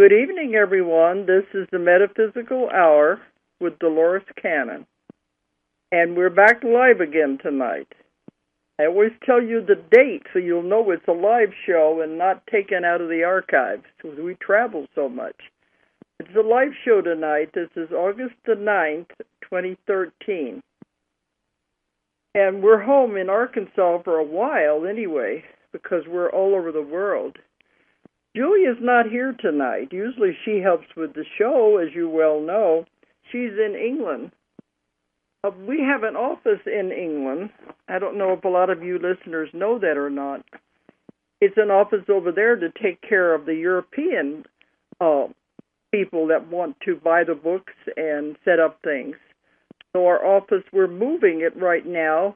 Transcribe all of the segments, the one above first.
Good evening, everyone. This is the Metaphysical Hour with Dolores Cannon. And we're back live again tonight. I always tell you the date so you'll know it's a live show and not taken out of the archives because we travel so much. It's a live show tonight. This is August the 9th, 2013. And we're home in Arkansas for a while anyway because we're all over the world. Julia's not here tonight. Usually she helps with the show, as you well know. She's in England. We have an office in England. I don't know if a lot of you listeners know that or not. It's an office over there to take care of the European people that want to buy the books and set up things. So our office, we're moving it right now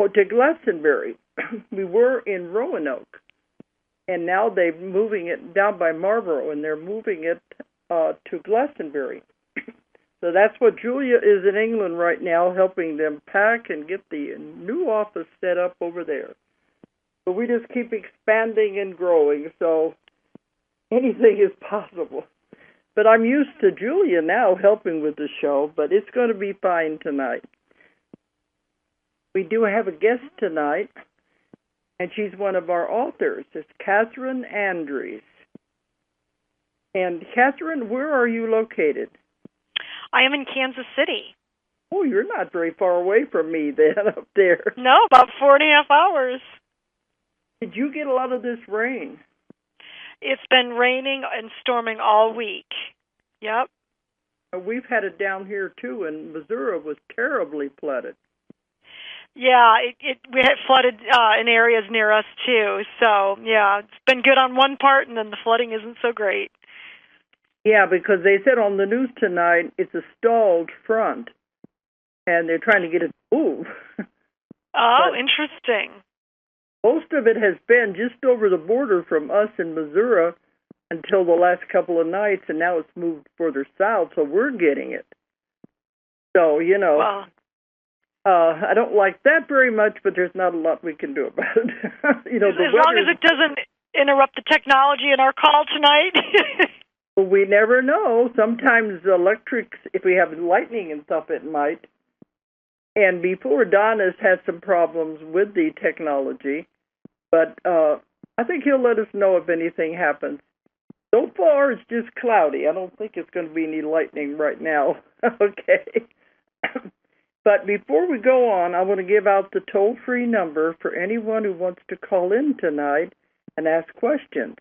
to Glastonbury. We were in Roanoke. And now they're moving it down by Marlborough, and they're moving it to Glastonbury. So that's what Julia is in England right now, helping them pack and get the new office set up over there. So we just keep expanding and growing, so anything is possible. But I'm used to Julia now helping with the show, but it's going to be fine tonight. We do have a guest tonight. And she's one of our authors. It's Kathryn Andries. And Kathryn, where are you located? I am in Kansas City. Oh, you're not very far away from me then up there. No, about 4.5 hours. Did you get a lot of this rain? It's been raining and storming all week. Yep. We've had it down here too, and Missouri was terribly flooded. Yeah, we had flooded in areas near us, too. So, yeah, it's been good on one part, and then the flooding isn't so great. Yeah, because they said on the news tonight it's a stalled front, and they're trying to get it to move. Oh, interesting. Most of it has been just over the border from us in Missouri until the last couple of nights, and now it's moved further south, so we're getting it. So, you know... Well, I don't like that very much, but there's not a lot we can do about it. You know, as long as it doesn't interrupt the technology in our call tonight. Well, we never know. Sometimes electrics, if we have lightning and stuff, it might. And before, Don has had some problems with the technology, but I think he'll let us know if anything happens. So far, it's just cloudy. I don't think it's going to be any lightning right now. Okay. But before we go on, I want to give out the toll-free number for anyone who wants to call in tonight and ask questions.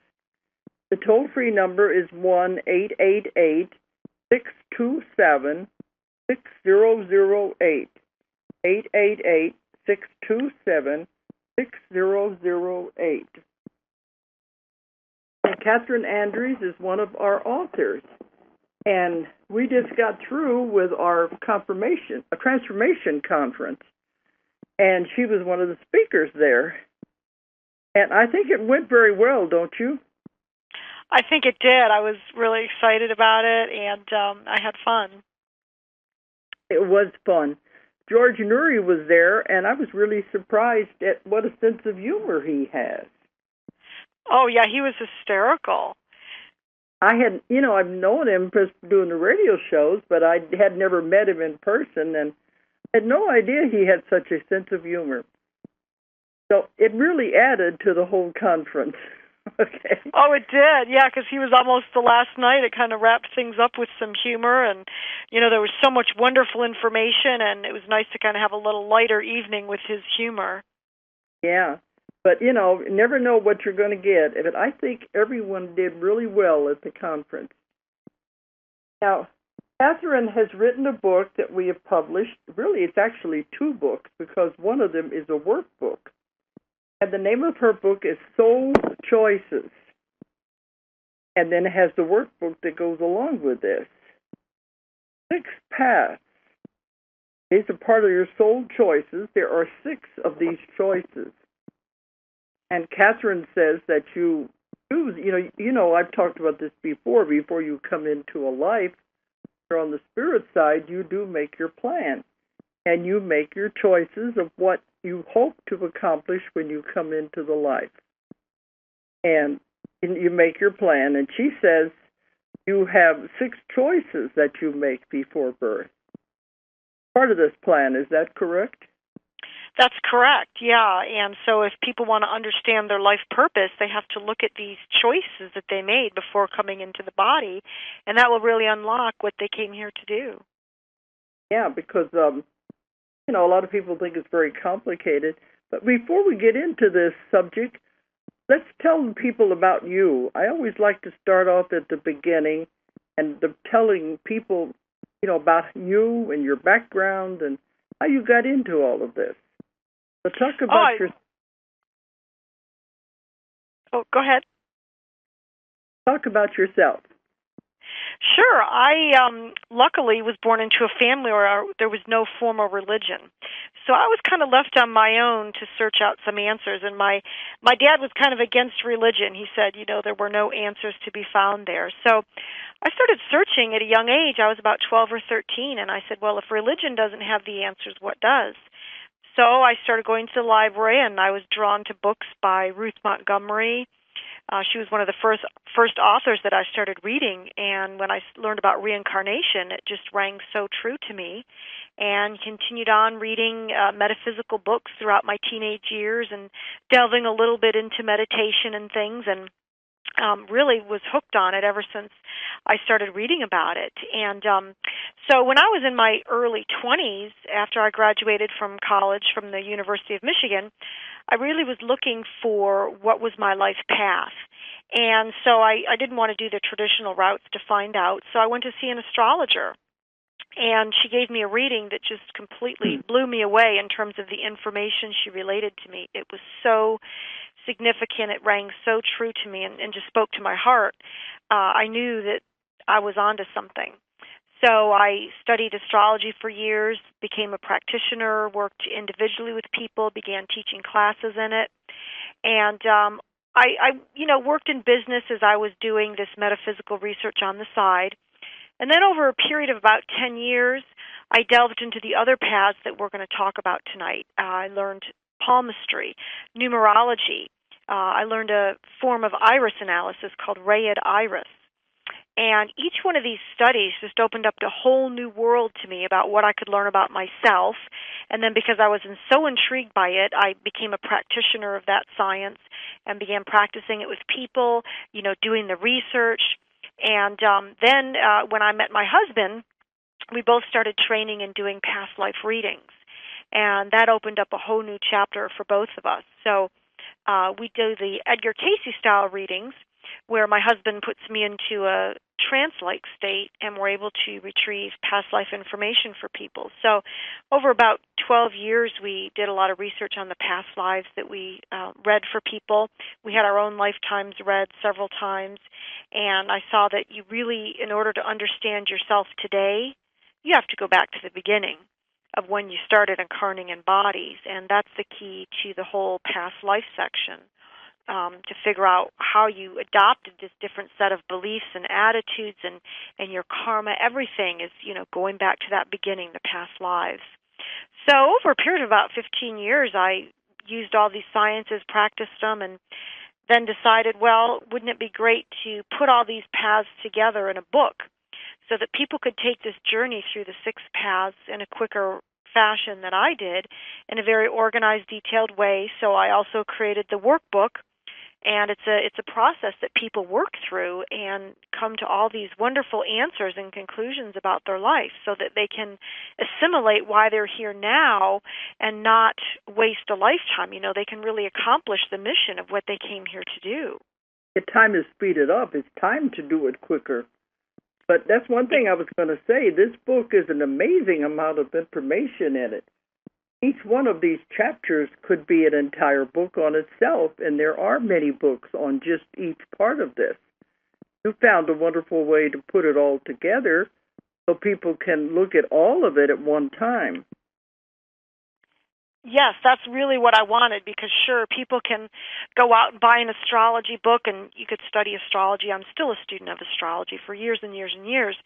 The toll-free number is 1-888-627-6008. 888-627-6008. And Kathryn Andries is one of our authors. And we just got through with our transformation conference, and she was one of the speakers there. And I think it went very well, don't you? I think it did. I was really excited about it, and I had fun. It was fun. George Nuri was there, and I was really surprised at what a sense of humor he has. Oh, yeah, he was hysterical. I've known him just doing the radio shows, but I had never met him in person, and had no idea he had such a sense of humor. So it really added to the whole conference. Okay. Oh, it did, yeah, because he was almost the last night. It kind of wrapped things up with some humor, and, there was so much wonderful information, and it was nice to kind of have a little lighter evening with his humor. Yeah. But, never know what you're going to get. But I think everyone did really well at the conference. Now, Kathryn has written a book that we have published. Really, it's actually 2 books because one of them is a workbook. And the name of her book is Soul Choices. And then it has the workbook that goes along with this. 6 paths. These are part of your soul choices. There are 6 of these choices. And Kathryn says that you choose, I've talked about this before you come into a life, or on the spirit side, you do make your plan. And you make your choices of what you hope to accomplish when you come into the life. And you make your plan. And she says you have 6 choices that you make before birth. Part of this plan, is that correct? That's correct, yeah. And so if people want to understand their life purpose, they have to look at these choices that they made before coming into the body, and that will really unlock what they came here to do. Yeah, because, a lot of people think it's very complicated. But before we get into this subject, let's tell people about you. I always like to start off at the beginning and telling people, about you and your background and how you got into all of this. So talk about go ahead. Talk about yourself. Sure. I luckily was born into a family where there was no formal religion. So I was kind of left on my own to search out some answers. And my dad was kind of against religion. He said, there were no answers to be found there. So I started searching at a young age. I was about 12 or 13. And I said, well, if religion doesn't have the answers, what does? So I started going to the library, and I was drawn to books by Ruth Montgomery. She was one of the first authors that I started reading, and when I learned about reincarnation, it just rang so true to me, and continued on reading metaphysical books throughout my teenage years and delving a little bit into meditation and things, and really was hooked on it ever since I started reading about it. And so when I was in my early 20s, after I graduated from college from the University of Michigan, I really was looking for what was my life path. And so I didn't want to do the traditional routes to find out, so I went to see an astrologer. And she gave me a reading that just completely blew me away in terms of the information she related to me. It was so significant. It rang so true to me and just spoke to my heart. I knew that I was onto something. So I studied astrology for years, became a practitioner, worked individually with people, began teaching classes in it. And I worked in business as I was doing this metaphysical research on the side. And then over a period of about 10 years, I delved into the other paths that we're going to talk about tonight. I learned palmistry, numerology. I learned a form of iris analysis called Rayad iris. And each one of these studies just opened up a whole new world to me about what I could learn about myself. And then because I was so intrigued by it, I became a practitioner of that science and began practicing it with people, doing the research. And then when I met my husband, we both started training and doing past life readings. And that opened up a whole new chapter for both of us. So we do the Edgar Cayce style readings, where my husband puts me into a trance-like state, and we're able to retrieve past life information for people. So over about 12 years, we did a lot of research on the past lives that we read for people. We had our own lifetimes read several times, and I saw that you really, in order to understand yourself today, you have to go back to the beginning of when you started incarnating in bodies, and that's the key to the whole past life section. To figure out how you adopted this different set of beliefs and attitudes and your karma. Everything is, going back to that beginning, the past lives. So over a period of about 15 years, I used all these sciences, practiced them, and then decided, well, wouldn't it be great to put all these paths together in a book so that people could take this journey through the 6 paths in a quicker fashion than I did, in a very organized, detailed way. So I also created the workbook. And it's a process that people work through and come to all these wonderful answers and conclusions about their life so that they can assimilate why they're here now and not waste a lifetime. They can really accomplish the mission of what they came here to do. The time is speeded up. It's time to do it quicker. But that's one thing I was going to say. This book is an amazing amount of information in it. Each one of these chapters could be an entire book on itself, and there are many books on just each part of this. You found a wonderful way to put it all together so people can look at all of it at one time. Yes, that's really what I wanted, because sure, people can go out and buy an astrology book, and you could study astrology. I'm still a student of astrology for years and years and years.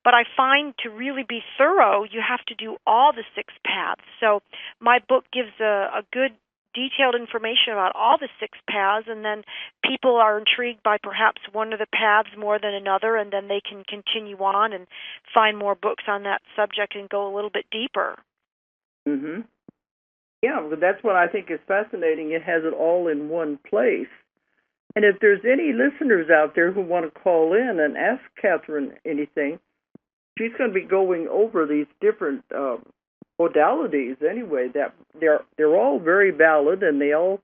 But I find to really be thorough, you have to do all the 6 paths. So my book gives a good detailed information about all the 6 paths, and then people are intrigued by perhaps one of the paths more than another, and then they can continue on and find more books on that subject and go a little bit deeper. Mhm. Yeah, but that's what I think is fascinating. It has it all in one place. And if there's any listeners out there who want to call in and ask Kathryn anything, she's going to be going over these different modalities anyway. That they're all very valid, and they all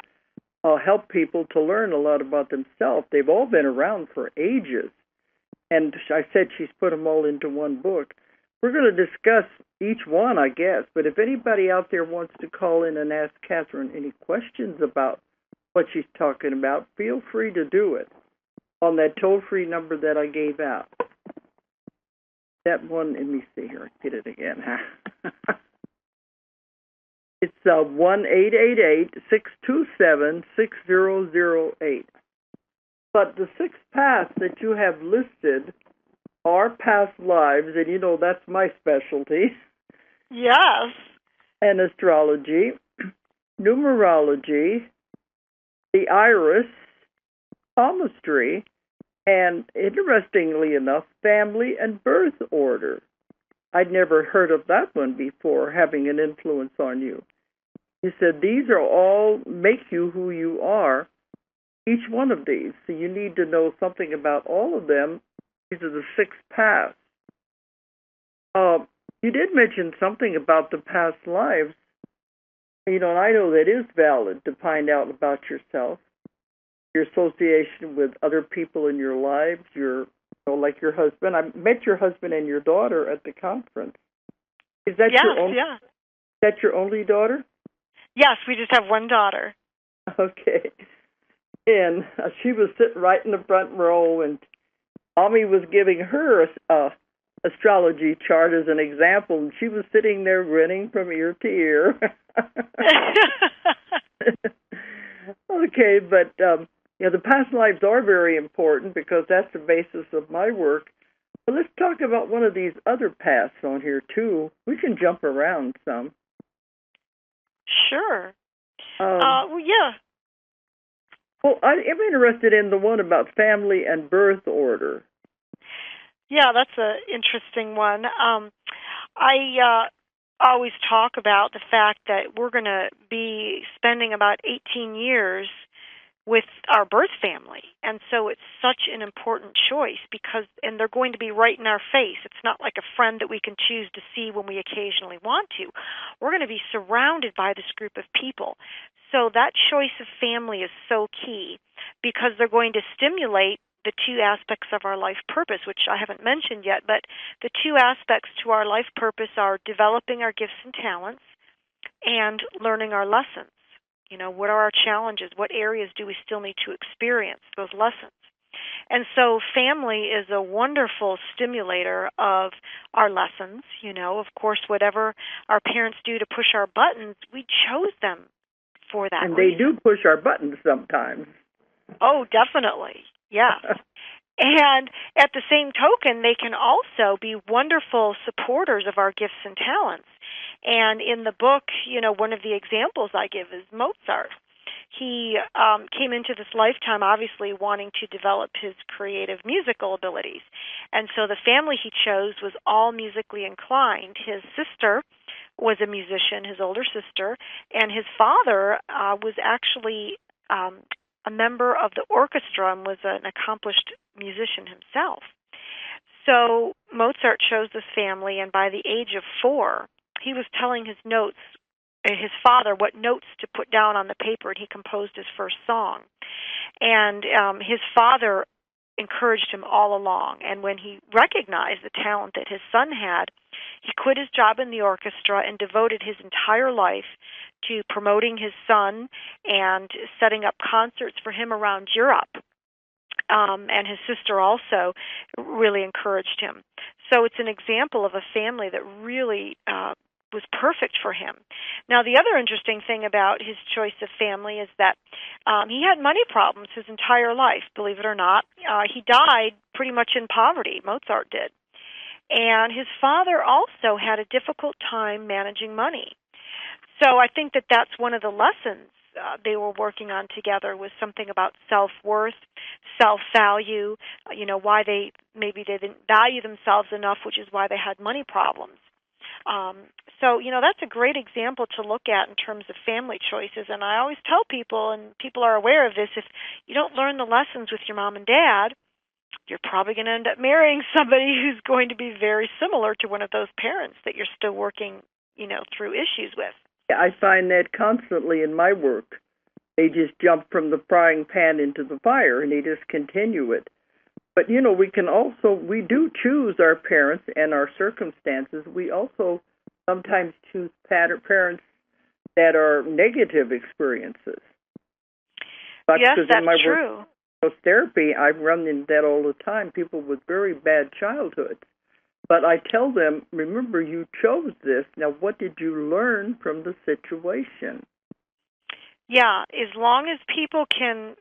help people to learn a lot about themselves. They've all been around for ages, and I said she's put them all into one book. We're going to discuss each one, I guess. But if anybody out there wants to call in and ask Kathryn any questions about what she's talking about, feel free to do it on that toll-free number that I gave out. That one, let me see here, get it again. It's 1-888-627-6008. But the 6 paths that you have listed are past lives, and you know that's my specialty. Yes. And astrology, numerology, the iris, palmistry, and interestingly enough, family and birth order. I'd never heard of that one before, having an influence on you. You said these are all make you who you are, each one of these. So you need to know something about all of them. These are the 6 paths. You did mention something about the past lives. You know, and I know that is valid to find out about yourself, your association with other people in your lives, like your husband. I met your husband and your daughter at the conference. Is that your only? Yeah. Is that your only daughter? Yes, we just have one daughter. Okay. And she was sitting right in the front row, and Mommy was giving her astrology chart as an example, and she was sitting there grinning from ear to ear. Okay, but the past lives are very important because that's the basis of my work. But let's talk about one of these other paths on here, too. We can jump around some. Sure. Yeah. Well, I am interested in the one about family and birth order. Yeah, that's an interesting one. I always talk about the fact that we're going to be spending about 18 years with our birth family. And so it's such an important choice and they're going to be right in our face. It's not like a friend that we can choose to see when we occasionally want to. We're going to be surrounded by this group of people. So that choice of family is so key because they're going to stimulate the 2 aspects of our life purpose, which I haven't mentioned yet, but the 2 aspects to our life purpose are developing our gifts and talents and learning our lessons. You know, what are our challenges? What areas do we still need to experience those lessons? And so family is a wonderful stimulator of our lessons. You know, of course, whatever our parents do to push our buttons, we chose them for that reason. And they do push our buttons sometimes. Oh, definitely. Yeah. And at the same token, they can also be wonderful supporters of our gifts and talents. And in the book, one of the examples I give is Mozart. He came into this lifetime obviously wanting to develop his creative musical abilities. And so the family he chose was all musically inclined. His sister was a musician, his older sister, and his father was actually a member of the orchestra and was an accomplished musician himself. So Mozart chose this family, and by the age of 4, he was telling his father what notes to put down on the paper, and he composed his first song. And his father encouraged him all along, and when he recognized the talent that his son had, he quit his job in the orchestra and devoted his entire life to promoting his son and setting up concerts for him around Europe. And his sister also really encouraged him. So it's an example of a family that really was perfect for him. Now, the other interesting thing about his choice of family is that he had money problems his entire life, believe it or not. He died pretty much in poverty, Mozart did. And his father also had a difficult time managing money. So I think that that's one of the lessons they were working on together was something about self-worth, self-value, why maybe they didn't value themselves enough, which is why they had money problems. So, that's a great example to look at in terms of family choices. And I always tell people, and people are aware of this, if you don't learn the lessons with your mom and dad, you're probably going to end up marrying somebody who's going to be very similar to one of those parents that you're still working, through issues with. I find that constantly in my work. They just jump from the frying pan into the fire, and they just continue it. But, we do choose our parents and our circumstances. We also sometimes choose parents that are negative experiences. But yes, that's in my true. Work, therapy, I run into that all the time, people with very bad childhoods. But I tell them, remember, you chose this. Now, what did you learn from the situation? Yeah, as long as people can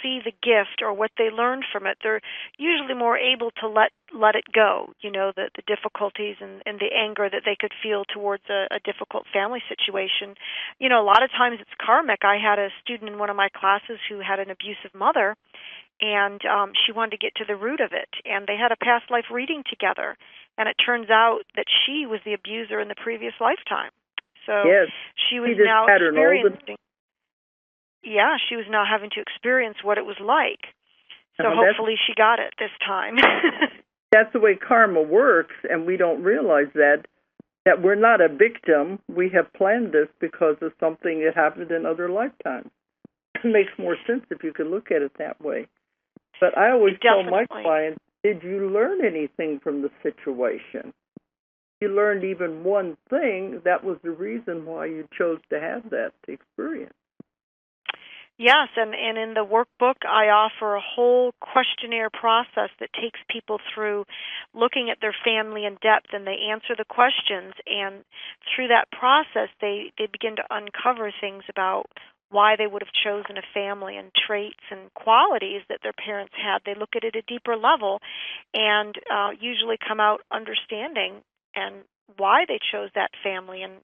see the gift or what they learned from it, they're usually more able to let it go, the difficulties and the anger that they could feel towards a difficult family situation. A lot of times it's karmic. I had a student in one of my classes who had an abusive mother, and she wanted to get to the root of it, and they had a past life reading together, and it turns out that she was the abuser in the previous lifetime. So yes. she was now experiencing she was now having to experience what it was like. So hopefully she got it this time. That's the way karma works, and we don't realize that we're not a victim. We have planned this because of something that happened in other lifetimes. It makes more sense if you could look at it that way. But I always tell my clients, did you learn anything from the situation? If you learned even one thing, that was the reason why you chose to have that experience. Yes, and in the workbook, I offer a whole questionnaire process that takes people through looking at their family in depth, and they answer the questions, and through that process, they begin to uncover things about why they would have chosen a family and traits and qualities that their parents had. They look at it at a deeper level and usually come out understanding and why they chose that family and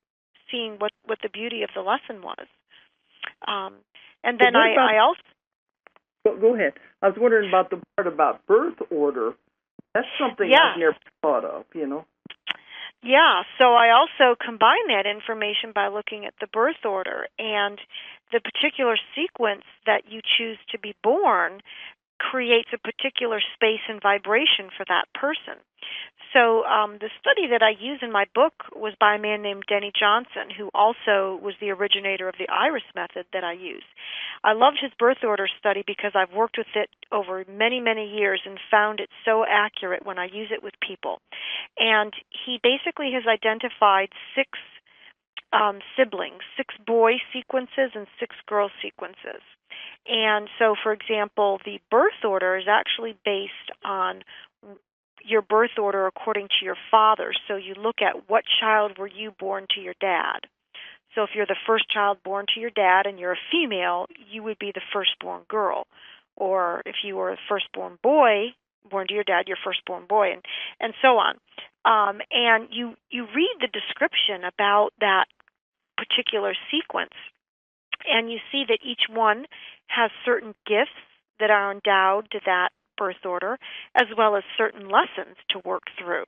seeing what the beauty of the lesson was. And then I also... Go ahead. I was wondering about the part about birth order. That's something I've never thought of, Yeah, so I also combine that information by looking at the birth order, and the particular sequence that you choose to be born creates a particular space and vibration for that person. So the study that I use in my book was by a man named Denny Johnson, who also was the originator of the iris method that I use. I loved his birth order study because I've worked with it over many, many years and found it so accurate when I use it with people. And he basically has identified 6 siblings, 6 boy sequences and 6 girl sequences. And so, for example, the birth order is actually based on your birth order according to your father. So you look at what child were you born to your dad. So if you're the first child born to your dad and you're a female, you would be the firstborn girl. Or if you were a firstborn boy born to your dad, your firstborn boy, and so on. And you read the description about that particular sequence, and you see that each one has certain gifts that are endowed to that birth order, as well as certain lessons to work through.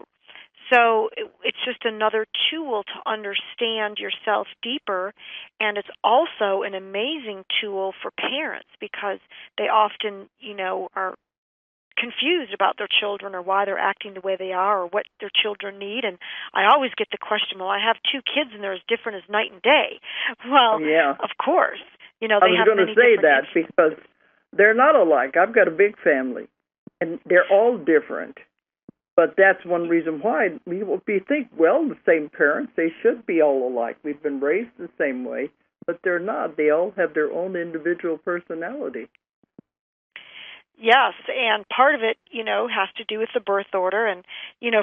So it's just another tool to understand yourself deeper, and it's also an amazing tool for parents because they often, are confused about their children or why they're acting the way they are or what their children need. And I always get the question, well, I have 2 kids and they're as different as night and day. Well, of course. They have many different... I was going to say that because they're not alike. I've got a big family, and they're all different. But that's one reason why we think, well, the same parents, they should be all alike. We've been raised the same way, but they're not. They all have their own individual personality. Yes, and part of it, has to do with the birth order. And,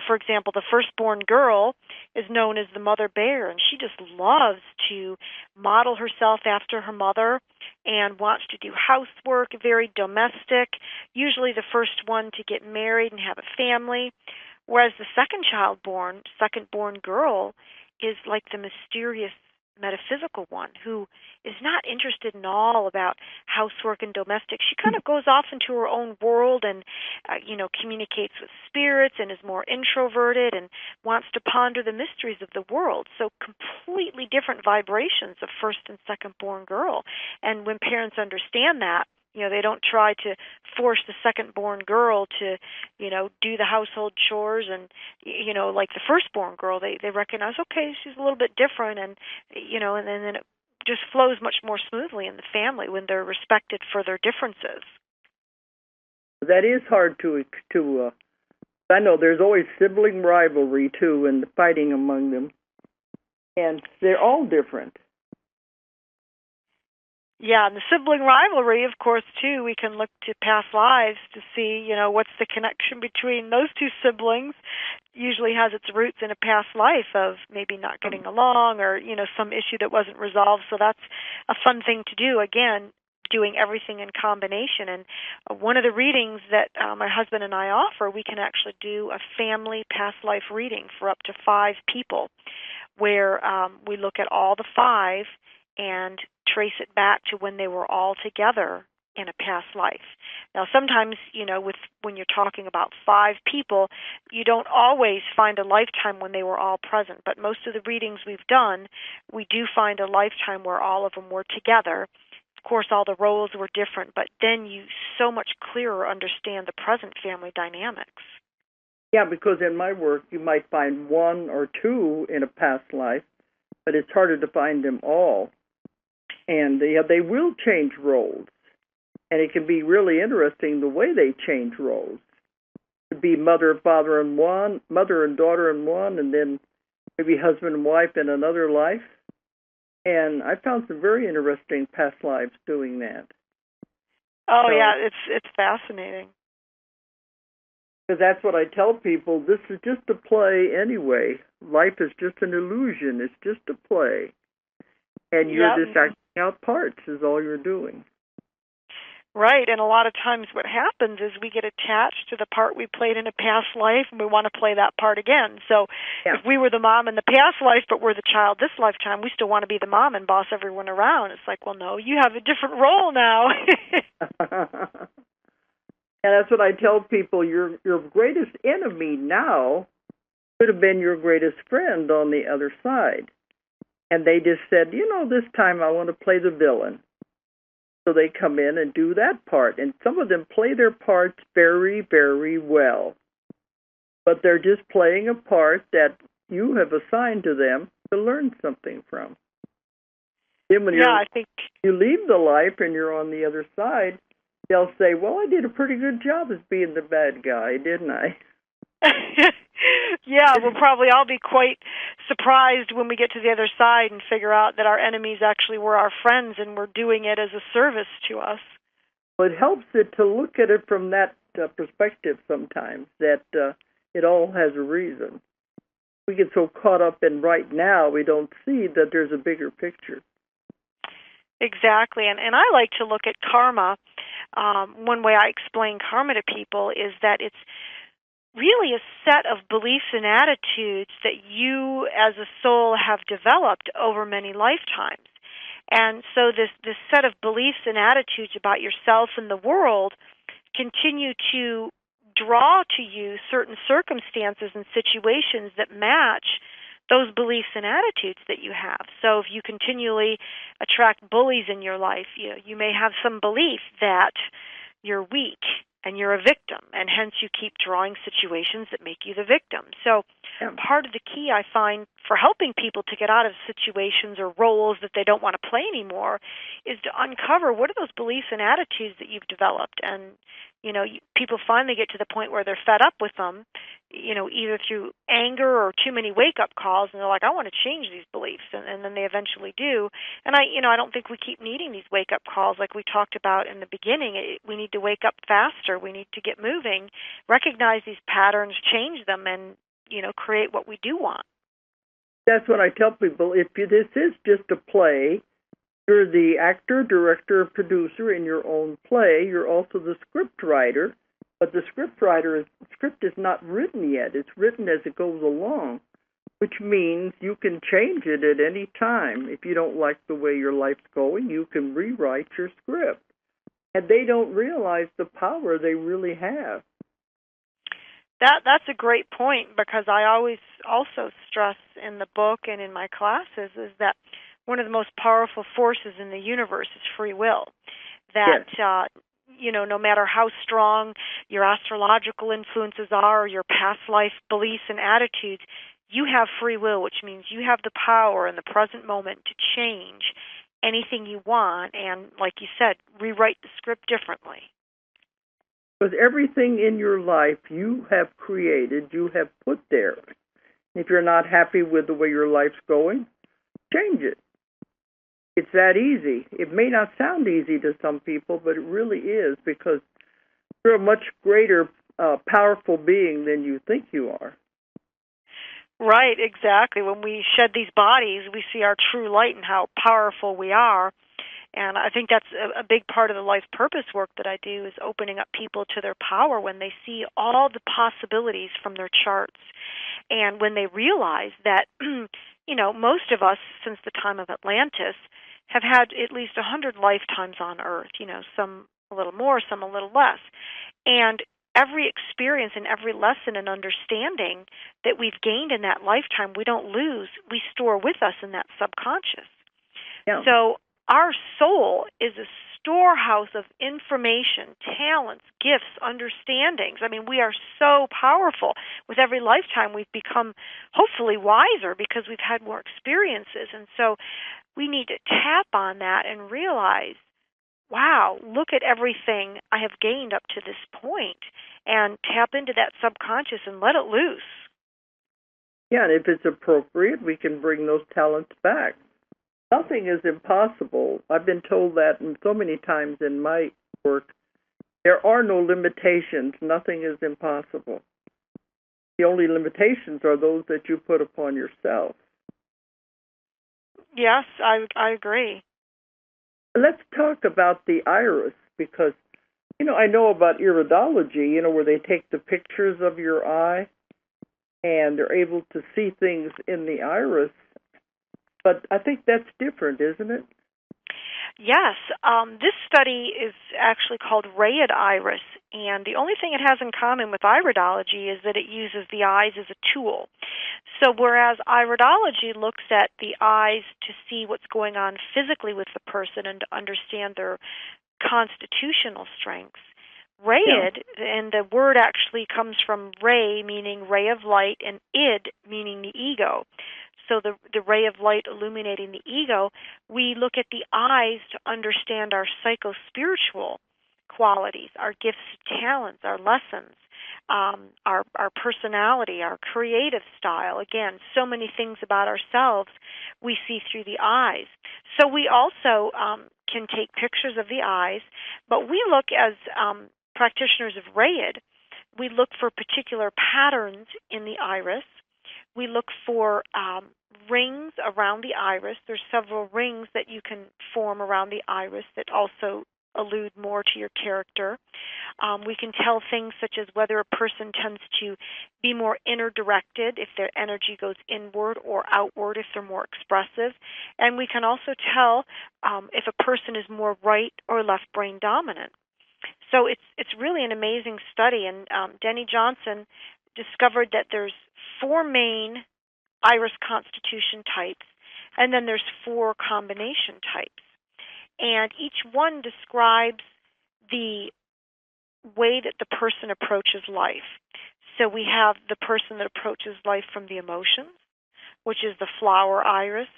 for example, the firstborn girl is known as the mother bear, and she just loves to model herself after her mother and wants to do housework, very domestic, usually the first one to get married and have a family. Whereas the second born girl, is like the mysterious metaphysical one who is not interested in all about housework and domestic. She kind of goes off into her own world and, communicates with spirits and is more introverted and wants to ponder the mysteries of the world. So completely different vibrations of first and second born girl. And when parents understand that, they don't try to force the second-born girl to, do the household chores and, like the first-born girl. They recognize, okay, she's a little bit different, and, and then it just flows much more smoothly in the family when they're respected for their differences. That is hard to I know there's always sibling rivalry, too, and the fighting among them. And they're all different. Yeah, and the sibling rivalry, of course, too, we can look to past lives to see, what's the connection between those two siblings. Usually has its roots in a past life of maybe not getting along or, some issue that wasn't resolved. So that's a fun thing to do, again, doing everything in combination. And one of the readings that my husband and I offer, we can actually do a family past life reading for up to 5 people where we look at all the 5 and trace it back to when they were all together in a past life. Now, sometimes, when you're talking about 5 people, you don't always find a lifetime when they were all present. But most of the readings we've done, we do find a lifetime where all of them were together. Of course, all the roles were different, but then you so much clearer understand the present family dynamics. Yeah, because in my work, you might find 1 or 2 in a past life, but it's harder to find them all. And they will change roles. And it can be really interesting the way they change roles. To be mother and father in one, mother and daughter in one, and then maybe husband and wife in another life. And I found some very interesting past lives doing that. Oh, yeah, it's fascinating. Because that's what I tell people. This is just a play anyway. Life is just an illusion. It's just a play. And you're just acting out parts is all you're doing. Right, and a lot of times what happens is we get attached to the part we played in a past life, and we want to play that part again. So if we were the mom in the past life, but we're the child this lifetime, we still want to be the mom and boss everyone around. It's like, well, no, you have a different role now. And that's what I tell people. Your greatest enemy now could have been your greatest friend on the other side. And they just said, this time I want to play the villain. So they come in and do that part. And some of them play their parts very, very well. But they're just playing a part that you have assigned to them to learn something from. Then when I think you leave the life and you're on the other side, they'll say, well, I did a pretty good job as being the bad guy, didn't I? Yeah, we'll probably all be quite surprised when we get to the other side and figure out that our enemies actually were our friends and were doing it as a service to us. Well, it helps it to look at it from that perspective sometimes, that it all has a reason. We get so caught up in right now, we don't see that there's a bigger picture. Exactly, and I like to look at karma. One way I explain karma to people is that it's really a set of beliefs and attitudes that you as a soul have developed over many lifetimes. And so this set of beliefs and attitudes about yourself and the world continue to draw to you certain circumstances and situations that match those beliefs and attitudes that you have. So if you continually attract bullies in your life, you may have some belief that you're weak and you're a victim, and hence you keep drawing situations that make you the victim. So part of the key I find for helping people to get out of situations or roles that they don't want to play anymore is to uncover what are those beliefs and attitudes that you've developed. And, people finally get to the point where they're fed up with them, either through anger or too many wake-up calls, and they're like, I want to change these beliefs, and then they eventually do. And I don't think we keep needing these wake-up calls like we talked about in the beginning. We need to wake up faster. We need to get moving, recognize these patterns, change them, and, create what we do want. That's what I tell people. If this is just a play, you're the actor, director, producer in your own play. You're also the script writer, but the script is not written yet. It's written as it goes along. which means you can change it at any time. If you don't like the way your life's going, you can rewrite your script. And they don't realize the power they really have. That's a great point, because I always also stress in the book and in my classes is that one of the most powerful forces in the universe is free will. That, yes. No matter how strong your astrological influences are, or your past life beliefs and attitudes, you have free will, which means you have the power in the present moment to change anything you want and, like you said, rewrite the script differently. Because everything in your life you have created, you have put there. If you're not happy with the way your life's going, change it. It's that easy. It may not sound easy to some people, but it really is, because you're a much greater, powerful being than you think you are. Right, exactly. When we shed these bodies, we see our true light and how powerful we are. And I think that's a big part of the life purpose work that I do, is opening up people to their power when they see all the possibilities from their charts. And when they realize that, most of us, since the time of Atlantis, have had at least 100 lifetimes on Earth, some a little more, some a little less. And every experience and every lesson and understanding that we've gained in that lifetime, we don't lose. We store with us in that subconscious. Yeah. So our soul is a storehouse of information, talents, gifts, understandings. I mean, we are so powerful. With every lifetime, we've become hopefully wiser because we've had more experiences. And so we need to tap on that and realize, wow, look at everything I have gained up to this point, and tap into that subconscious and let it loose. Yeah, and if it's appropriate, we can bring those talents back. Nothing is impossible. I've been told that so many times in my work. There are no limitations. Nothing is impossible. The only limitations are those that you put upon yourself. Yes, I agree. Let's talk about the iris, because, I know about iridology, where they take the pictures of your eye and they're able to see things in the iris. But I think that's different, isn't it? Yes. This study is actually called Rayad iris, and the only thing it has in common with iridology is that it uses the eyes as a tool. So whereas iridology looks at the eyes to see what's going on physically with the person and to understand their constitutional strengths, Rayad, and the word actually comes from ray, meaning ray of light, and id, meaning the ego. So the ray of light illuminating the ego, we look at the eyes to understand our psycho-spiritual qualities, our gifts, talents, our lessons, our personality, our creative style. Again, so many things about ourselves we see through the eyes. So we also can take pictures of the eyes, but we look as practitioners of Rayad, we look for particular patterns in the iris. We look for rings around the iris. There's several rings that you can form around the iris that also allude more to your character. We can tell things such as whether a person tends to be more inner-directed, if their energy goes inward, or outward, if they're more expressive. And we can also tell if a person is more right or left brain dominant. So it's really an amazing study. And Denny Johnson discovered that there's 4 main iris constitution types, and then there's 4 combination types. And each one describes the way that the person approaches life. So we have the person that approaches life from the emotions, which is the flower iris.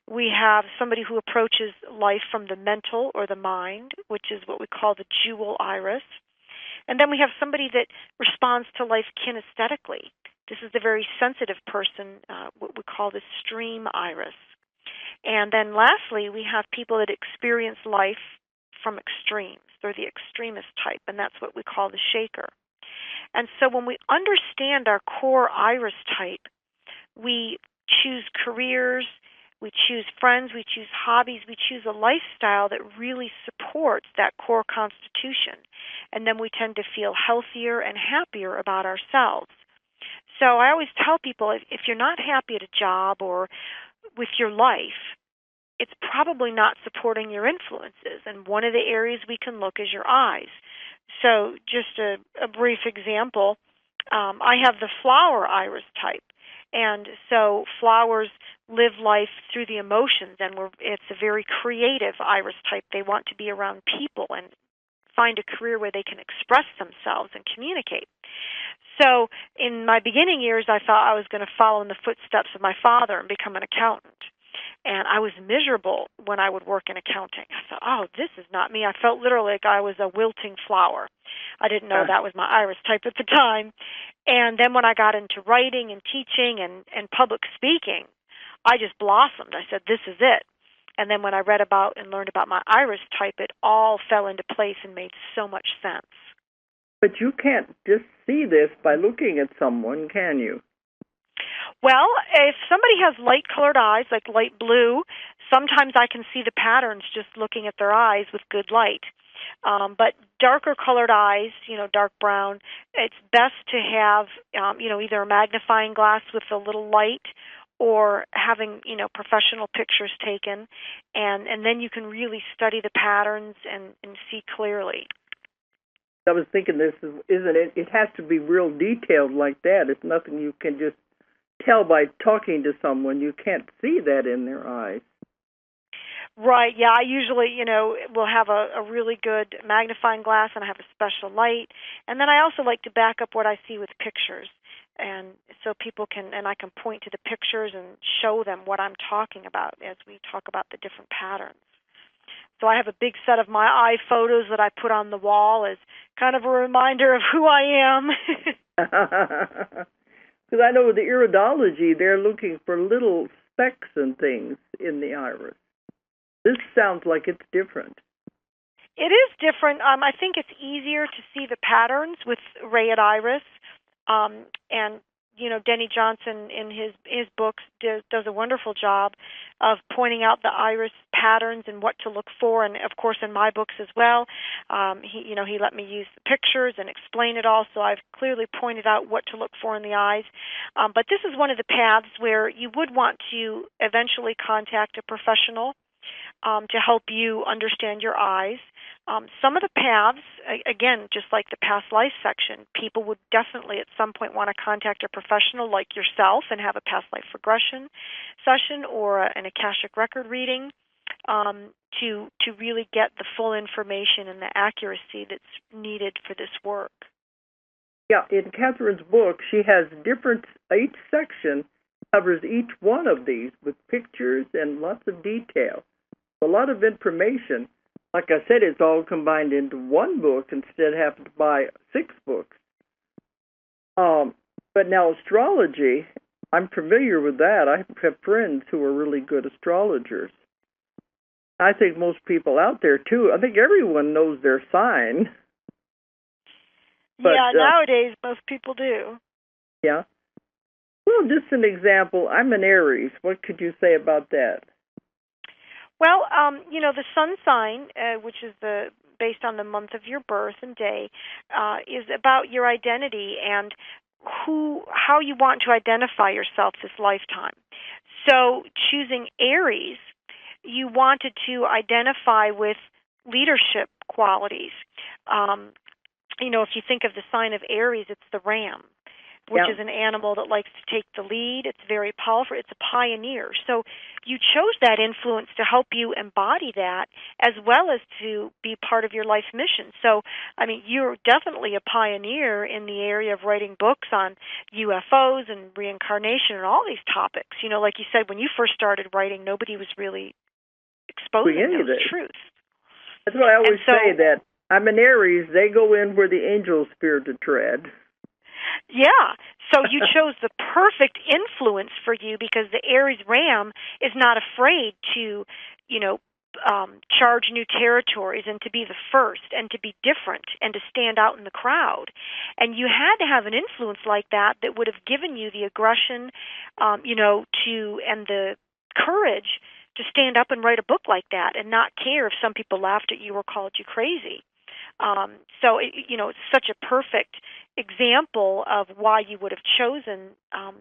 We have somebody who approaches life from the mental or the mind, which is what we call the jewel iris. And then we have somebody that responds to life kinesthetically. This is the very sensitive person, what we call the stream iris. And then lastly, we have people that experience life from extremes. They're the extremist type, and that's what we call the shaker. And so when we understand our core iris type, we choose careers, we choose friends, we choose hobbies, we choose a lifestyle that really supports that core constitution. And then we tend to feel healthier and happier about ourselves. So I always tell people, if you're not happy at a job or with your life, it's probably not supporting your influences. And one of the areas we can look is your eyes. So just a brief example, I have the flower iris type. And so flowers live life through the emotions, and it's a very creative iris type. They want to be around people and find a career where they can express themselves and communicate. So in my beginning years, I thought I was going to follow in the footsteps of my father and become an accountant. And I was miserable when I would work in accounting. I thought, oh, this is not me. I felt literally like I was a wilting flower. I didn't know that was my iris type at the time. And then when I got into writing and teaching and public speaking, I just blossomed. I said, this is it. And then when I read about and learned about my iris type, it all fell into place and made so much sense. But you can't just see this by looking at someone, can you? Well, if somebody has light-colored eyes, like light blue, sometimes I can see the patterns just looking at their eyes with good light. But darker-colored eyes, dark brown, it's best to have, either a magnifying glass with a little light or having, professional pictures taken, and then you can really study the patterns and see clearly. I was thinking isn't it? It has to be real detailed like that. It's nothing you can just tell by talking to someone. You can't see that in their eyes. Right, yeah, I usually, will have a really good magnifying glass, and I have a special light. And then I also like to back up what I see with pictures. And so people I can point to the pictures and show them what I'm talking about as we talk about the different patterns. So I have a big set of my eye photos that I put on the wall as kind of a reminder of who I am. Because I know with the iridology, they're looking for little specks and things in the iris. This sounds like it's different. It is different. I think it's easier to see the patterns with Rayad iris. And Denny Johnson in his books does a wonderful job of pointing out the iris patterns and what to look for, and of course in my books as well. He let me use the pictures and explain it all, so I've clearly pointed out what to look for in the eyes. But this is one of the paths where you would want to eventually contact a professional to help you understand your eyes. Some of the paths, again, just like the past life section, people would definitely at some point want to contact a professional like yourself and have a past life regression session or an Akashic record reading to really get the full information and the accuracy that's needed for this work. Yeah, in Katherine's book, she has each section covers each one of these with pictures and lots of detail. A lot of information. Like I said, it's all combined into one book instead of having to buy 6 books. But now astrology, I'm familiar with that. I have friends who are really good astrologers. I think most people out there, too. I think everyone knows their sign. But, nowadays most people do. Yeah. Well, just an example. I'm an Aries. What could you say about that? Well, the sun sign, which is based on the month of your birth and day, is about your identity and how you want to identify yourself this lifetime. So choosing Aries, you wanted to identify with leadership qualities. If you think of the sign of Aries, it's the ram, which is an animal that likes to take the lead. It's very powerful. It's a pioneer. So you chose that influence to help you embody that as well as to be part of your life mission. So, you're definitely a pioneer in the area of writing books on UFOs and reincarnation and all these topics. Like you said, when you first started writing, nobody was really exposing those truths. That's why I always say that I'm an Aries. They go in where the angels fear to tread. Yeah, so you chose the perfect influence for you because the Aries Ram is not afraid to, charge new territories and to be the first and to be different and to stand out in the crowd. And you had to have an influence like that would have given you the aggression, and the courage to stand up and write a book like that and not care if some people laughed at you or called you crazy. So, it's such a perfect example of why you would have chosen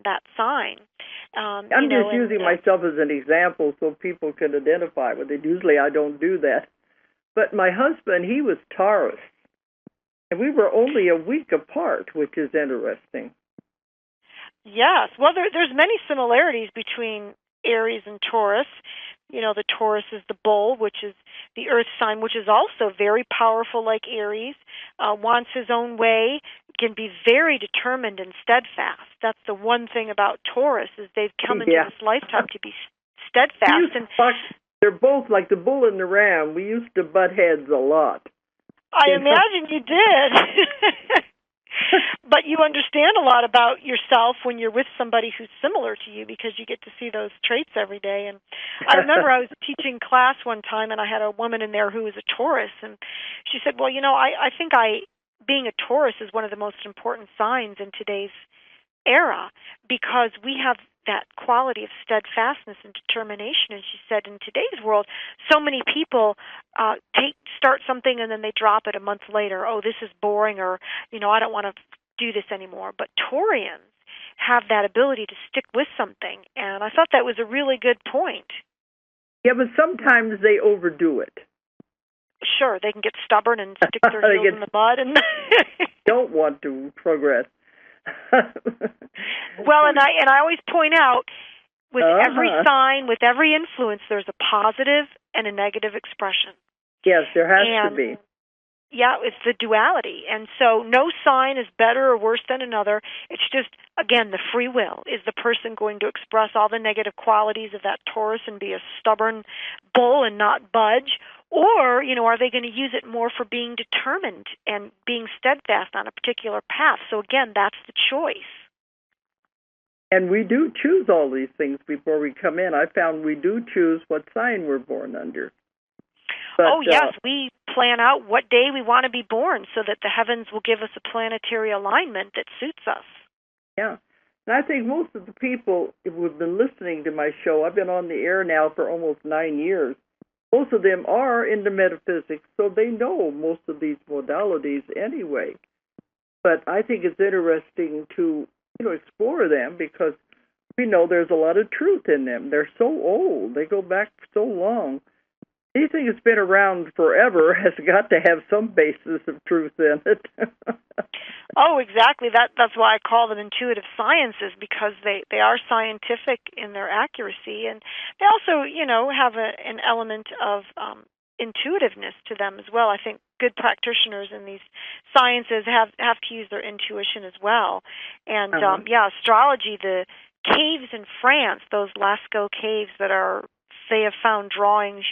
that sign. I'm just using myself as an example so people can identify with it. Usually I don't do that. But my husband, he was Taurus, and we were only a week apart, which is interesting. Yes. Well, there's many similarities between Aries and Taurus. The Taurus is the bull, which is the earth sign, which is also very powerful like Aries, wants his own way, can be very determined and steadfast. That's the one thing about Taurus, is they've come into this lifetime to be steadfast. And they're both like the bull and the ram. We used to butt heads a lot. I imagine you did. But you understand a lot about yourself when you're with somebody who's similar to you, because you get to see those traits every day. And I remember I was teaching class one time, and I had a woman in there who was a Taurus, and she said, well, I think being a Taurus is one of the most important signs in today's era, because we have that quality of steadfastness and determination. And she said, in today's world, so many people start something and then they drop it a month later. Oh, this is boring, or I don't want to do this anymore. But Taurians have that ability to stick with something, and I thought that was a really good point. Yeah, but sometimes they overdo it. Sure, they can get stubborn and stick their heels in the mud and don't want to progress. Well, and I always point out, with every sign, with every influence, there's a positive and a negative expression. Yes, there has to be. Yeah, it's the duality. And so no sign is better or worse than another. It's just, again, the free will. Is the person going to express all the negative qualities of that Taurus and be a stubborn bull and not budge? Or, are they going to use it more for being determined and being steadfast on a particular path? So again, that's the choice. And we do choose all these things before we come in. I found we do choose what sign we're born under. But, yes, we plan out what day we want to be born so that the heavens will give us a planetary alignment that suits us. Yeah. And I think most of the people who have been listening to my show, I've been on the air now for almost 9 years, most of them are into metaphysics, so they know most of these modalities anyway. But I think it's interesting to explore them, because we know there's a lot of truth in them. They're so old. They go back so long. Anything that's been around forever has got to have some basis of truth in it. Oh, exactly. That's why I call them intuitive sciences, because they are scientific in their accuracy, and they also, have an element of intuitiveness to them as well. I think good practitioners in these sciences have to use their intuition as well. And astrology, the caves in France, those Lascaux caves they have found drawings,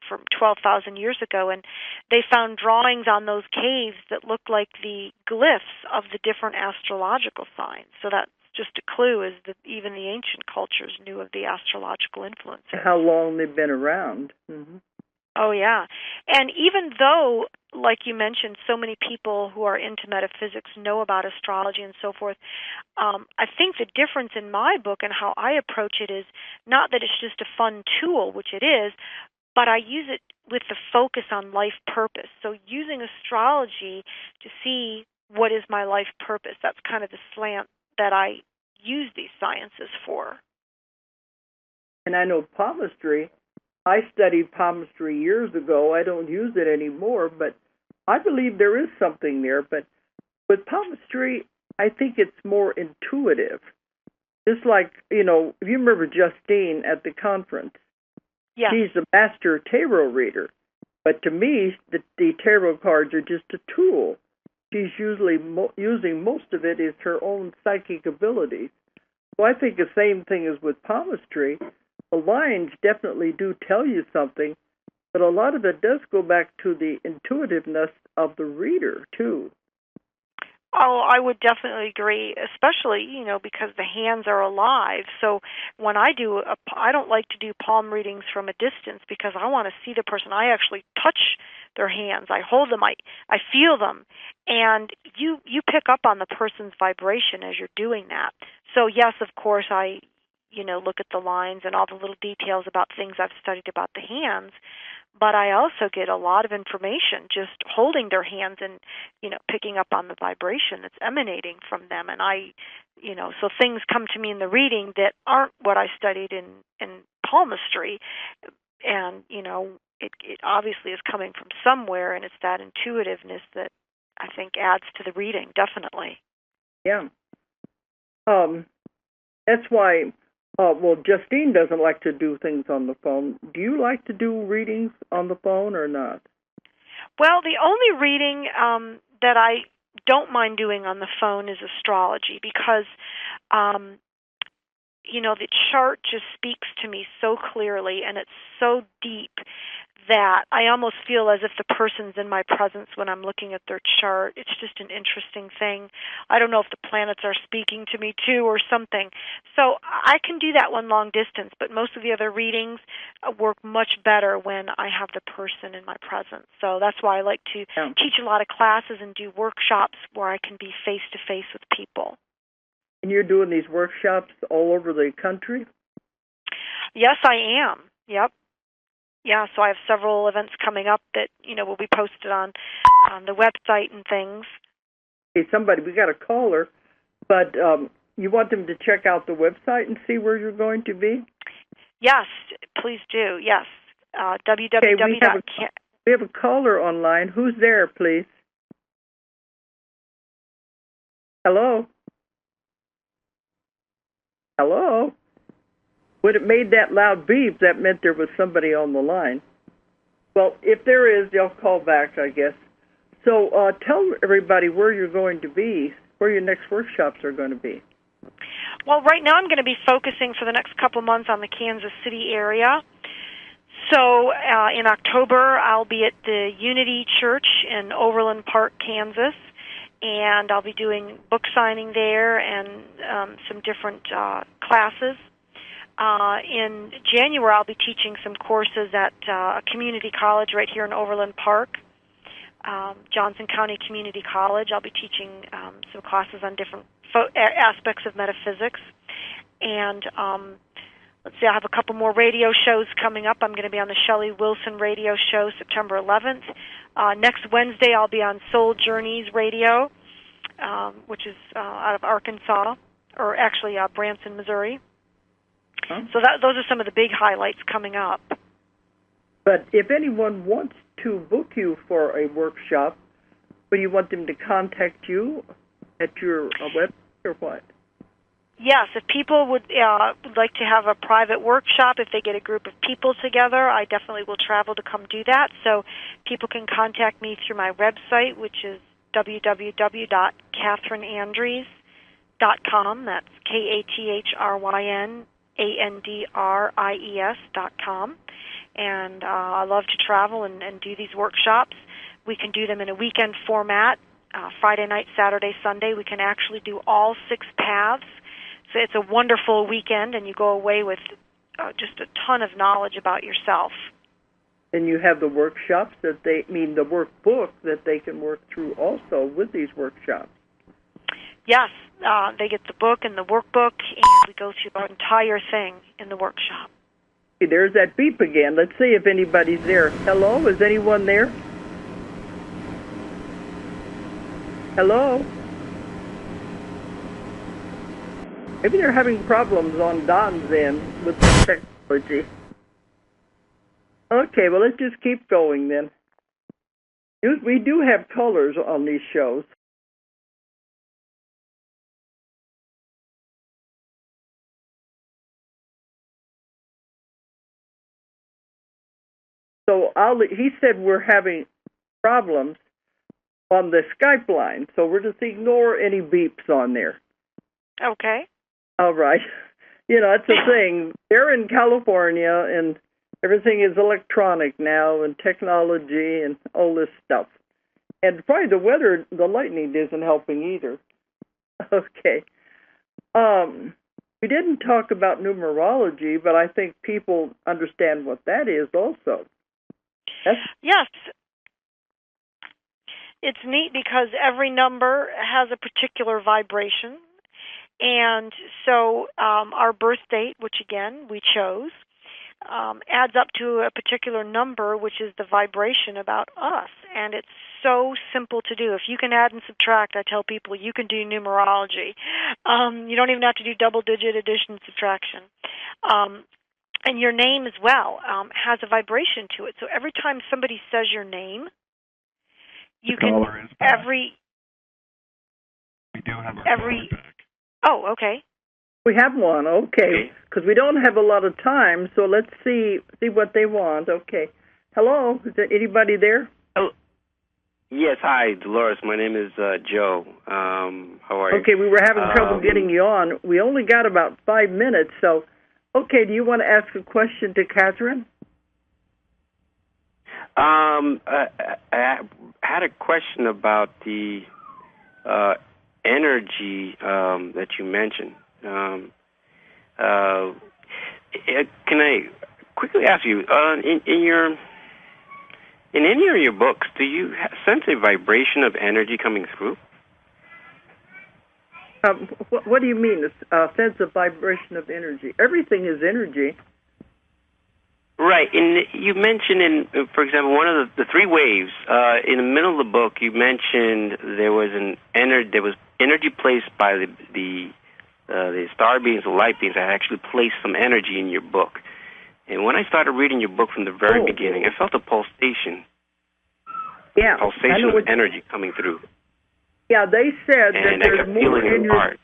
from 12,000 years ago, and they found drawings on those caves that look like the glyphs of the different astrological signs. So that's just a clue, is that even the ancient cultures knew of the astrological influences. How long they've been around. Mm-hmm. Oh, yeah. And even though, like you mentioned, so many people who are into metaphysics know about astrology and so forth, I think the difference in my book and how I approach it is not that it's just a fun tool, which it is, but I use it with the focus on life purpose. So using astrology to see what is my life purpose, that's kind of the slant that I use these sciences for. And I know palmistry. I studied palmistry years ago. I don't use it anymore, but I believe there is something there. But with palmistry, I think it's more intuitive. Just like, if you remember Justine at the conference, she's a master tarot reader. But to me, the tarot cards are just a tool. She's usually using most of it is her own psychic abilities. So I think the same thing is with palmistry. The lines definitely do tell you something, but a lot of it does go back to the intuitiveness of the reader, too. Oh, I would definitely agree, especially, because the hands are alive. So when I don't like to do palm readings from a distance, because I want to see the person. I actually touch their hands. I hold them. I feel them. And you pick up on the person's vibration as you're doing that. So, yes, of course, I look at the lines and all the little details about things I've studied about the hands. but I also get a lot of information just holding their hands and, picking up on the vibration that's emanating from them. And so things come to me in the reading that aren't what I studied in palmistry. And, it obviously is coming from somewhere, and it's that intuitiveness that I think adds to the reading, definitely. Yeah. That's why, Justine doesn't like to do things on the phone. Do you like to do readings on the phone or not? Well, the only reading that I don't mind doing on the phone is astrology, because the chart just speaks to me so clearly, and it's so deep that I almost feel as if the person's in my presence when I'm looking at their chart. It's just an interesting thing. I don't know if the planets are speaking to me too or something. So I can do that one long distance, but most of the other readings work much better when I have the person in my presence. So that's why I like to teach a lot of classes and do workshops where I can be face-to-face with people. And you're doing these workshops all over the country? Yes, I am. Yep. Yeah, so I have several events coming up that, will be posted on the website and things. Hey, we got a caller, but you want them to check out the website and see where you're going to be? Yes, please do, yes. We have a caller online. Who's there, please? Hello? Hello? When it made that loud beep, that meant there was somebody on the line. Well, if there is, they'll call back, I guess. So tell everybody where you're going to be, where your next workshops are going to be. Well, right now I'm going to be focusing for the next couple months on the Kansas City area. So in October, I'll be at the Unity Church in Overland Park, Kansas, and I'll be doing book signing there and some different classes. In January, I'll be teaching some courses at a community college right here in Overland Park, Johnson County Community College. I'll be teaching some classes on different aspects of metaphysics. And let's see, I have a couple more radio shows coming up. I'm going to be on the Shelley Wilson radio show September 11th. Next Wednesday, I'll be on Soul Journeys Radio, which is out of Arkansas, or actually Branson, Missouri. Huh? So those are some of the big highlights coming up. But if anyone wants to book you for a workshop, would you want them to contact you at your website or what? Yes, if people would like to have a private workshop, if they get a group of people together, I definitely will travel to come do that. So people can contact me through my website, which is www.kathrynandries.com. That's KATHRYNANDRIES.com. And I love to travel and do these workshops. We can do them in a weekend format, Friday night, Saturday, Sunday. We can actually do all 6 paths. So it's a wonderful weekend, and you go away with just a ton of knowledge about yourself. And you have the workshops the workbook that they can work through also with these workshops. Yes, they get the book and the workbook, and we go through the entire thing in the workshop. There's that beep again. Let's see if anybody's there. Hello? Is anyone there? Hello? Maybe they're having problems on Don's end with the technology. Okay, well, let's just keep going then. We do have colors on these shows. So he said we're having problems on the Skype line, so we're just ignore any beeps on there. Okay. All right. It's a thing. They're in California, and everything is electronic now, and technology, and all this stuff. And probably the weather, the lightning isn't helping either. Okay. We didn't talk about numerology, but I think people understand what that is also. Yes. It's neat because every number has a particular vibration. And so our birth date, which again we chose, adds up to a particular number, which is the vibration about us. And it's so simple to do. If you can add and subtract, I tell people you can do numerology. You don't even have to do double-digit addition, subtraction. And your name as well has a vibration to it. So every time somebody says your name, you can we do have our caller back. Oh, okay. We have one, okay, because we don't have a lot of time, so let's see what they want. Okay. Hello, is there anybody there? Oh, yes, hi, Dolores. My name is Joe. How are you? Okay, we were having trouble getting you on. We only got about 5 minutes, so, okay, do you want to ask a question to Kathryn? I had a question about the energy that you mentioned. Can I quickly ask you, in any of your books, do you sense a vibration of energy coming through? What do you mean, a sense of vibration of energy? Everything is energy. Right, and you mentioned, for example, one of the three waves. In the middle of the book, you mentioned there was energy placed by the star beings, the light beings. I actually placed some energy in your book, and when I started reading your book from the very beginning, I felt a pulsation. Yeah, pulsation of energy coming through. Yeah, they said and that there's more in your heart.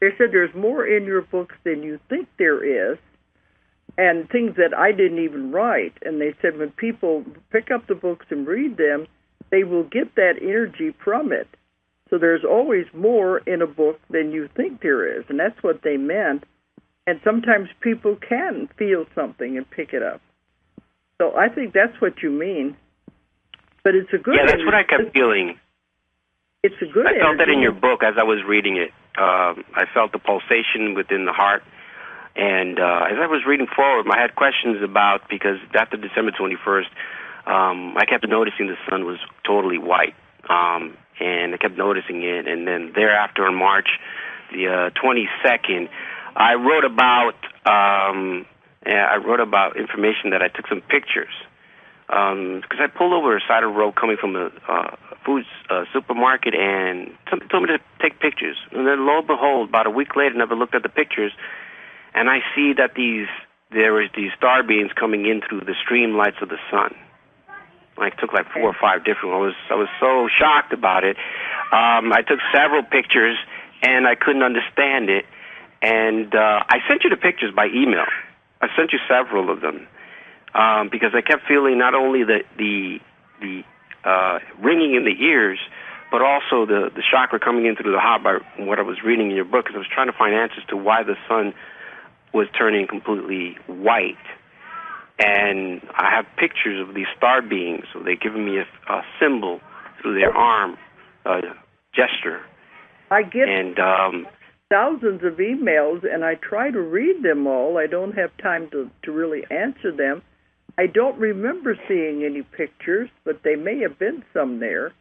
They said there's more in your books than you think there is, and things that I didn't even write. And they said when people pick up the books and read them, they will get that energy from it. So there's always more in a book than you think there is, and that's what they meant. And sometimes people can feel something and pick it up. So I think that's what you mean. But it's a good energy. Yeah, that's what I kept feeling. It's a good energy. I felt that in your book as I was reading it. I felt the pulsation within the heart. And as I was reading forward, I had questions about, because after December 21st, I kept noticing the sun was totally white. And I kept noticing it. And then thereafter on March the 22nd, I wrote about information that I took some pictures. Because I pulled over a side of the road coming from a food supermarket, and somebody told me to take pictures. And then lo and behold, about a week later, I never looked at the pictures, and I see that there was these star beams coming in through the streamlights of the sun. I took like 4 or 5 different ones. I was so shocked about it. I took several pictures, and I couldn't understand it. And I sent you the pictures by email. I sent you several of them because I kept feeling not only the ringing in the ears, but also the chakra coming in through the heart by what I was reading in your book, because I was trying to find answers to why the sun was turning completely white. And I have pictures of these star beings, so they've given me a symbol through their arm gesture. I get thousands of emails, and I try to read them all. I don't have time to really answer them. I don't remember seeing any pictures, but they may have been some there.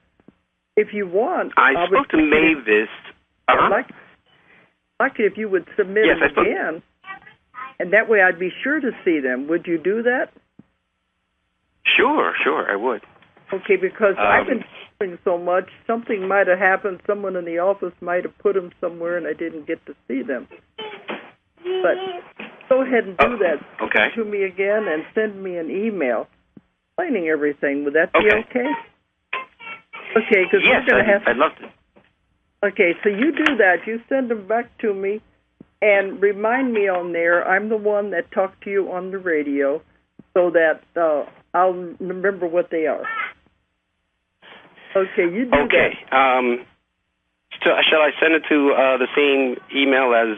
If you want, I spoke to Mavis. I'd like it if you would submit them again, and that way I'd be sure to see them. Would you do that? Sure, I would. Okay, because I've been doing so much, something might have happened. Someone in the office might have put them somewhere, and I didn't get to see them. But go ahead and do that to me again, and send me an email explaining everything. Would that be okay? Okay, because we're going to have. I'd love to. Okay, so you do that. You send them back to me, and remind me on there. I'm the one that talked to you on the radio, so that I'll remember what they are. Okay, you do that. Okay. Shall I send it to the same email as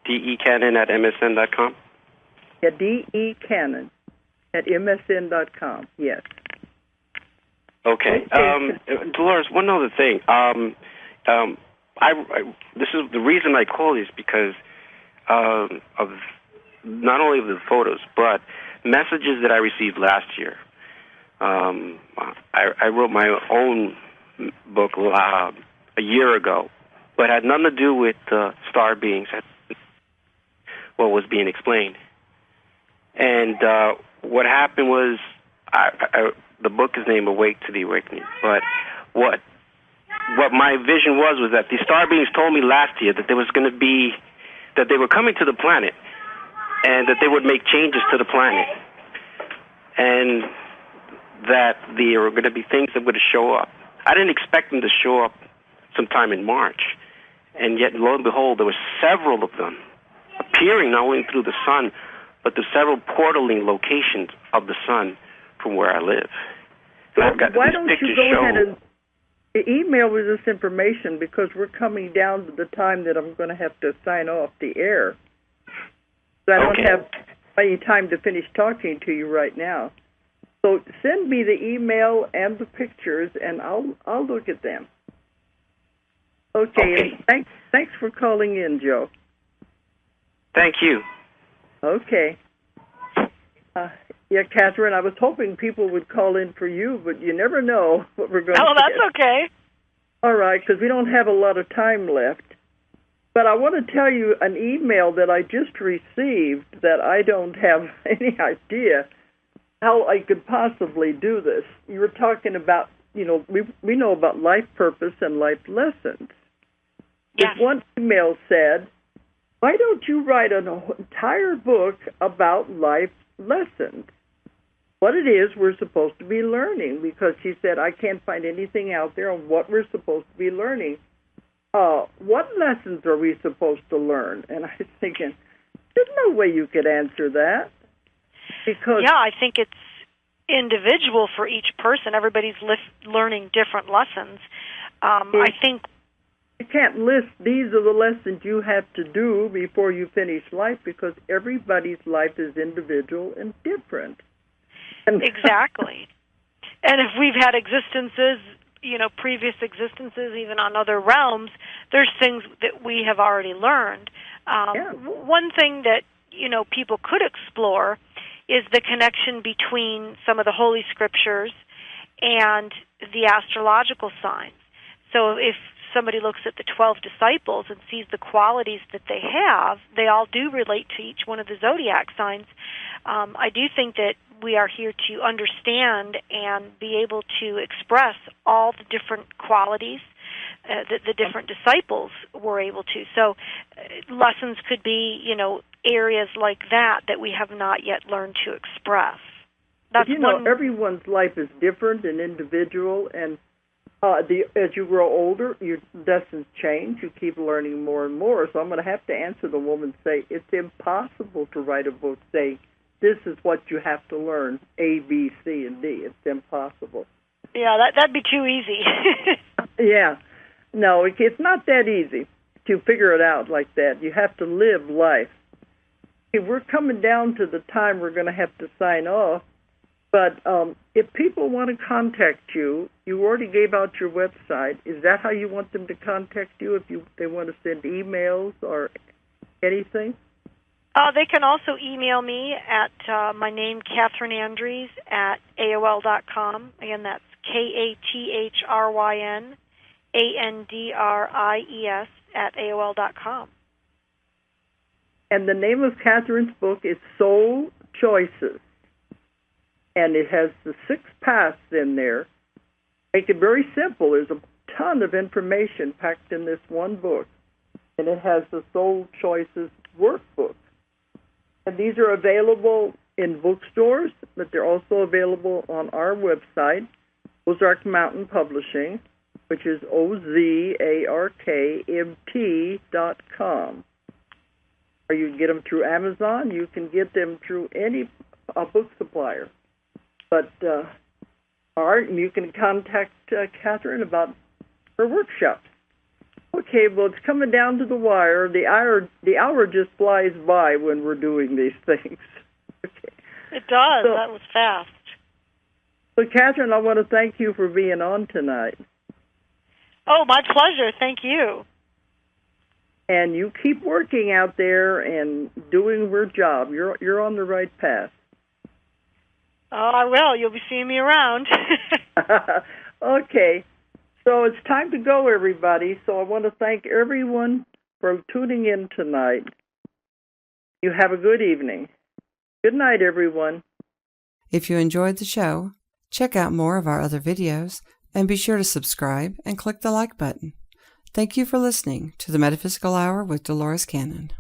decannon@msn.com? Yeah, decannon@msn.com, yes. Okay. Dolores, one other thing. This is the reason I call is because of not only of the photos, but messages that I received last year. I wrote my own book a year ago, but had nothing to do with star beings, what was being explained. And what happened was, the book is named Awake to the Awakening. But what my vision was that the star beings told me last year that there was going to be, that they were coming to the planet, and that they would make changes to the planet, and that there were going to be things that would show up. I didn't expect them to show up sometime in March, and yet, lo and behold, there were several of them appearing not only through the sun, but through several portaling locations of the sun from where I live. And I've got why these don't pictures you go show. ahead and email with this information, because we're coming down to the time that I'm going to have to sign off the air. So I don't have any time to finish talking to you right now. So send me the email and the pictures, and I'll look at them. Okay. And thanks for calling in, Joe. Thank you. Okay. Yeah, Kathryn, I was hoping people would call in for you, but you never know what we're going to get. Oh, that's okay. All right, because we don't have a lot of time left. But I want to tell you an email that I just received that I don't have any idea how I could possibly do this. You were talking about, we know about life purpose and life lessons. Yes. This one email said, why don't you write an entire book about life lessons? What it is we're supposed to be learning, because she said, I can't find anything out there on what we're supposed to be learning. What lessons are we supposed to learn? And I was thinking, there's no way you could answer that. Because I think it's individual for each person. Everybody's learning different lessons. I think you can't list, these are the lessons you have to do before you finish life, because everybody's life is individual and different. Exactly. And if we've had existences, previous existences, even on other realms, there's things that we have already learned. One thing that, people could explore is the connection between some of the Holy Scriptures and the astrological signs. So if somebody looks at the 12 disciples and sees the qualities that they have, they all do relate to each one of the zodiac signs. I do think that we are here to understand and be able to express all the different qualities that the different disciples were able to. So lessons could be, areas like that we have not yet learned to express. That's everyone's life is different and individual, and as you grow older, your lessons change. You keep learning more and more. So I'm going to have to answer the woman, say, it's impossible to write a book, say, this is what you have to learn, A, B, C, and D. It's impossible. Yeah, that'd be too easy. Yeah. No, it's not that easy to figure it out like that. You have to live life. We're coming down to the time we're going to have to sign off. But if people want to contact you, you already gave out your website. Is that how you want them to contact you, if they want to send emails or anything? They can also email me at my name, Kathryn Andries, at AOL.com. Again, that's KATHRYNANDRIES at AOL.com. And the name of Kathryn's book is Soul Choices. And it has the 6 paths in there. Make it very simple. There's a ton of information packed in this one book. And it has the Soul Choices workbook. And these are available in bookstores, but they're also available on our website, Ozark Mountain Publishing, which is OZARKMT.com. Or you can get them through Amazon. You can get them through any book supplier. But you can contact Kathryn about her workshops. Okay, well, it's coming down to the wire. The hour just flies by when we're doing these things. Okay. It does. That was fast. So, Kathryn, I want to thank you for being on tonight. Oh, my pleasure. Thank you. And you keep working out there and doing your job. You're on the right path. Oh, I will. You'll be seeing me around. Okay. So it's time to go, everybody. So I want to thank everyone for tuning in tonight. You have a good evening. Good night, everyone. If you enjoyed the show, check out more of our other videos and be sure to subscribe and click the like button. Thank you for listening to the Metaphysical Hour with Dolores Cannon.